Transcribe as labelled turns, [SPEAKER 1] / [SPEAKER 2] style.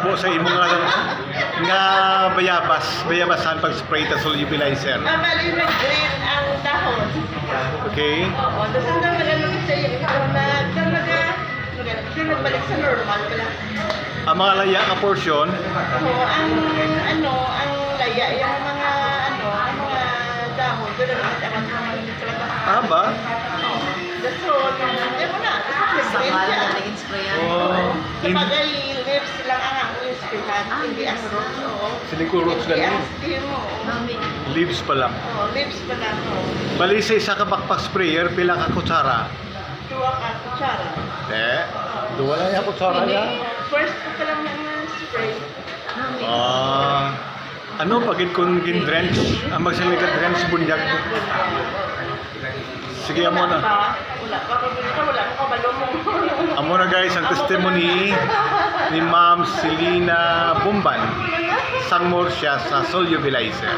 [SPEAKER 1] po sa imo nga bayabasan pag-spray ta solubilizer.
[SPEAKER 2] Bali nag-green ang dahon.
[SPEAKER 1] Okay?
[SPEAKER 2] Oo, tapos ang naman sa iyo, nagbalik sa normal pala.
[SPEAKER 1] Ang mga laya nga portion,
[SPEAKER 2] Oo, ang laya, yung mga ang mga dahon, doon naman ang talaga.
[SPEAKER 1] ba?
[SPEAKER 2] That's all. Hindi mo na.
[SPEAKER 3] Sa
[SPEAKER 2] Nag-green
[SPEAKER 3] kala
[SPEAKER 2] siya.
[SPEAKER 3] na nag-spray yan.
[SPEAKER 1] Oh,
[SPEAKER 2] Kapagay lips lang ang i-sprayan, hindi ang roots. Oo.
[SPEAKER 1] silicone roots
[SPEAKER 2] Hindi
[SPEAKER 1] lang
[SPEAKER 2] ang
[SPEAKER 1] yun.
[SPEAKER 2] skin mo.
[SPEAKER 3] Mami,
[SPEAKER 1] Leaves pa lang.
[SPEAKER 2] Oo, lips pa lang. Oo.
[SPEAKER 1] Bali sa isa ka backpack sprayer, pila ka kutsara?
[SPEAKER 2] Tuwa ka, kutsara.
[SPEAKER 1] Duwa lang yung kutsara niya.
[SPEAKER 2] First ko lang ng spray.
[SPEAKER 3] mami.
[SPEAKER 1] Ano pagit kung gin-drench? Ang magsalig ka drench bunyag. Sige, amo na.
[SPEAKER 2] Wala pa. Wala pa kabalo mo.
[SPEAKER 1] Amo na guys, ang testimony ni Ma'am Selena Bumban. Sangmor siya sa solubilizer.